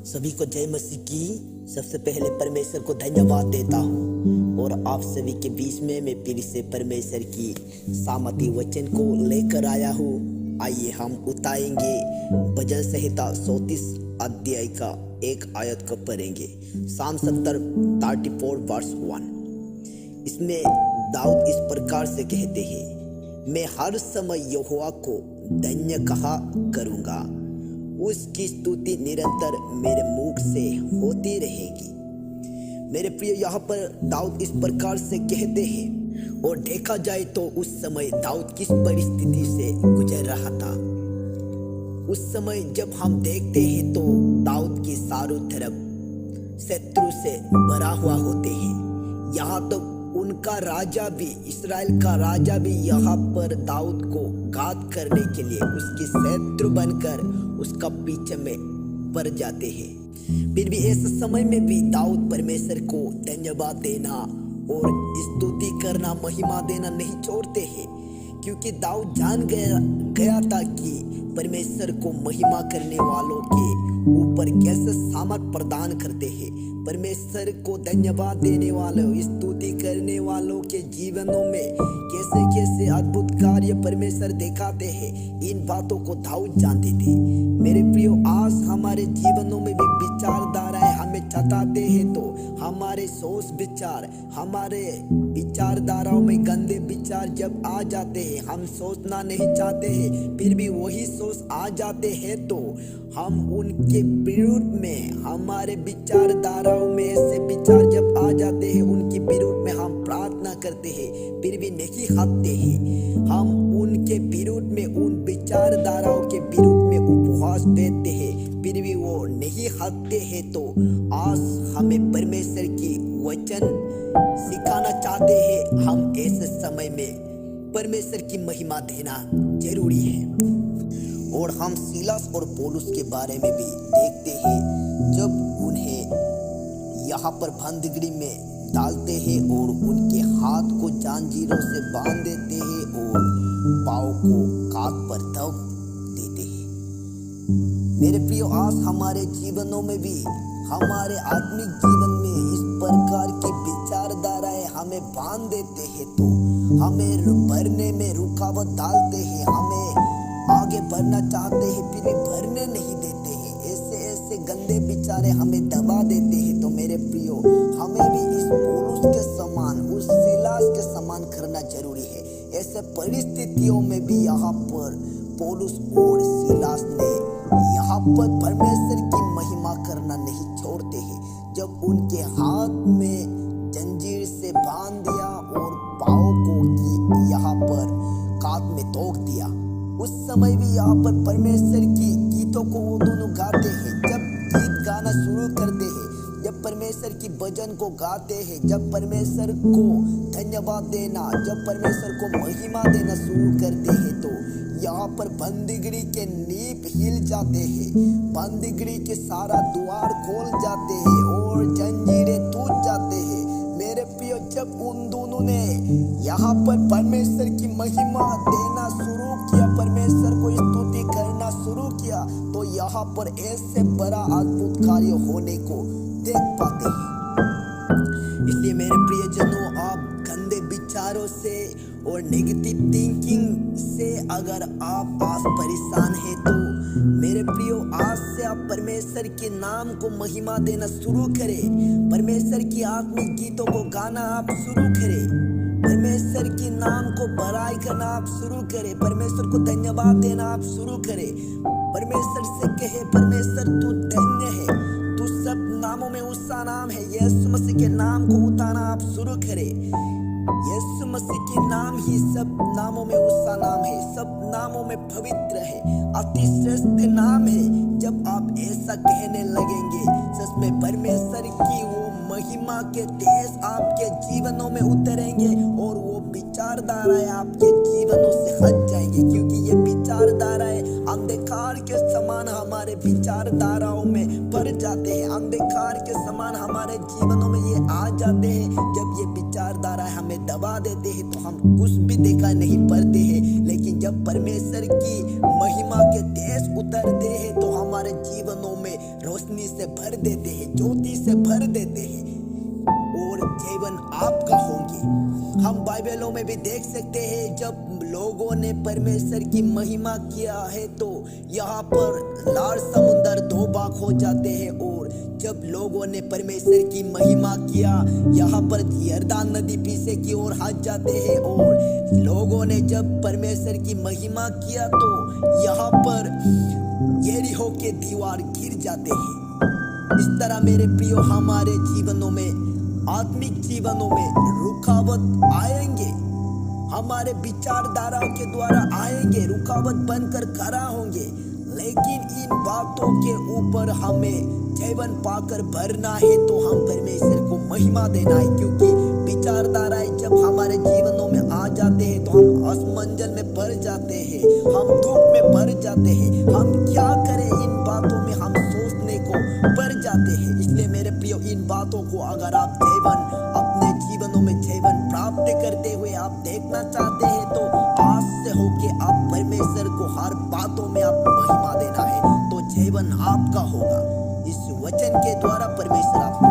सभी को जय मसीह की। सबसे पहले परमेश्वर को धन्यवाद देता हूँ और आप सभी के बीच में मैं फिर से परमेश्वर की सामर्थी वचन को लेकर आया हूँ। आइए हम उतारेंगे भजन संहिता 34 अध्याय का एक आयत को पढ़ेंगे। साम 34 वर्स 1। इसमें दाऊद इस प्रकार से कहते हैं, मैं हर समय यहोवा को धन्य कहा करूँगा, उसकी स्तुति निरंतर मेरे मुख से होती रहेगी। मेरे प्रिय, यहाँ पर दाऊद इस प्रकार से कहते हैं और देखा जाए तो उस समय दाऊद किस परिस्थिति से गुजर रहा था। उस समय जब हम देखते हैं तो दाऊद की चारों तरफ शत्रु से भरा हुआ होते हैं। यहाँ तो उनका राजा भी, इस्राएल का राजा भी यहाँ पर दाऊद को घात करने के लिए उसकी शत्रु बनकर उसका पीछे में पड़ जाते हैं। फिर भी ऐसे समय में भी दाऊद परमेश्वर को धन्यवाद देना और स्तुति करना, महिमा देना नहीं छोड़ते हैं, क्योंकि दाऊद जान गया था कि परमेश्वर को महिमा करने वालों के ऊपर कैसे सामर्थ प्रदान करते हैं। परमेश्वर को धन्यवाद देने वालों, स्तुति करने वालों के जीवनों में कैसे कैसे अद्भुत कार्य परमेश्वर दिखाते हैं, इन बातों को दाऊद जानते थे। मेरे प्रियो, आज हमारे जीवनों में भी विचारधाराएं हमें सताते हैं तो हमारे सोच विचार, हमारे विचारधाराओं में गंदे विचार जब आ जाते हैं, हम सोचना नहीं चाहते हैं, फिर भी वही सोच आ जाते हैं तो हम उनके विरुद्ध में, हमारे विचारधाराओं में ऐसे विचार जब आ जाते हैं, उनके विरुद्ध में हम प्रार्थना करते हैं, फिर भी नहीं हटते हैं। हम उनके विरुद्ध में, उन विचारधाराओं के विरुद्ध में उपवास देते हैं, फिर भी वो नहीं हटते हैं तो आज हमें परमेश्वर की वचन सिखाना चाहते हैं। हम ऐसे समय में परमेश्वर की महिमा देना जरूरी है। और हम सीलास और पौलुस के बारे में भी देखते हैं, जब उन्हें यहाँ पर बंदीगृह में डालते हैं और उनके हाथ को जंजीरों से बांध देते हैं और पाँव को काट पर दब देते हैं। मेरे प्रियो, आज हमारे जीवनों में भी, हमारे आत्मिक जीवन में इस प्रकार की विचारधाराएं हमें बांध देते हैं तो हमें भरने में रुकावट डालते हैं, हमें आगे बढ़ना चाहते हैं फिर भी भरने नहीं देते हैं। ऐसे ऐसे गंदे विचारे हमें दबा देते हैं। तो मेरे प्रियो, हमें भी इस पौलुस के समान, उस सीलास के समान करना जरूरी है। ऐसे परिस्थितियों में भी यहाँ पर पौलुस और सीलास ने यहाँ पर परमेश्वर की महिमा करना नहीं छोड़ते हैं। जब उनके हाथ में जंजीर से बांध दिया और पाँव को यहाँ पर काट में तोड़ दिया, उस समय भी यहाँ पर परमेश्वर की गीतों को वो दोनों गाते हैं। जब गीत गाना शुरू करते हैं, जब परमेश्वर की भजन को गाते हैं, जब परमेश्वर को धन्यवाद देना, जब परमेश्वर को महिमा देना शुरू करते हैं तो यहाँ पर बंदीगृह के नींव हिल जाते हैं, बंदीगृह के सारा द्वार खोल जाते हैं और जंजीरें टूट जाते हैं। मेरे प्रियो, जब उन दोनों ने यहाँ पर परमेश्वर की महिमा देना शुरू किया, परमेश्वर को स्तुति करना शुरू किया, तो यहाँ पर ऐसे बड़ा अद्भुत कार्य होने को देख पाते हैं। इसलिए मेरे प्रियजनों, आप गंदे विचारों से और नेगेटिव थिंकिंग से अगर आप आज परेशान हैं तो मेरे प्रियो, आज से आप परमेश्वर के नाम को महिमा देना शुरू करें, परमेश्वर की आत्मिक गीतों को गाना आप शुरू करें, परमेश्वर के नाम को बड़ाई करना आप शुरू करें, परमेश्वर को धन्यवाद देना आप शुरू करें। परमेश्वर से कहे, परमेश्वर तू धन्य है, तू सब नामों में उसका नाम है। यीशु मसीह के नाम को उतारना आप शुरू करें। यीशु मसीह के नाम ही सब नामों में उसका नाम है, सब नामों में पवित्र है, अति श्रेष्ठ नाम है। जब आप ऐसा कहने लगेंगे, सच में परमेश्वर की वो महिमा के तेज आपके जीवनों में उतरेंगे और वो विचारधाराएं आपके जीवनों से हट जाएंगे, क्योंकि ये विचारधाराएं अंधकार के समान हमारे विचारधाराओं में भर जाते हैं, अंधकार के समान हमारे जीवनों में ये आ जाते हैं। जब ये विचारधारा हमें दबा देते हैं तो हम कुछ भी देखा नहीं पड़ते हैं, लेकिन जब परमेश्वर की महिमा के तेज उतरते हैं तो हमारे जीवनों में रोशनी से भर देते हैं, ज्योति से भर देते हैं और जीवन आपका होंगे। हम बाइबलों में भी देख सकते हैं जब लोगों ने परमेश्वर की महिमा किया है तो यहाँ पर लाल समुंदर दो भाग हो जाते हैं, और जब लोगों ने परमेश्वर की महिमा किया यहाँ पर यरदान नदी पीछे की ओर हट जाते हैं, और लोगों ने जब परमेश्वर की महिमा किया तो यहाँ पर यरीहो के दीवार गिर जाते हैं। इस तरह मेरे प्रियो हमारे जीवनों में, आत्मिक जीवनों में रुकावट आएंगे, हमारे विचारधाराओं के द्वारा आएंगे, रुकावट बनकर खड़ा होंगे, लेकिन इन बातों के ऊपर हमें जीवन पाकर भरना है तो हम परमेश्वर को महिमा देना है। क्योंकि विचारधाराएं जब हमारे जीवनों में आ जाते हैं तो हम असमंजस में पड़ जाते हैं, हम दुख में पड़ जाते हैं, हम क्या करें इन बातों में हम सोचने को पड़ जाते हैं। इसलिए मेरे प्रियो इन बातों को अगर आप जीवन अपने जीवनों में जीवन प्राप्त करते हुए आप देखना चाहते हैं तो आज से होके आप परमेश्वर को हर बातों में आप महिमा देना है तो जीवन आपका होगा। इस वचन के द्वारा परमेश्वर आपको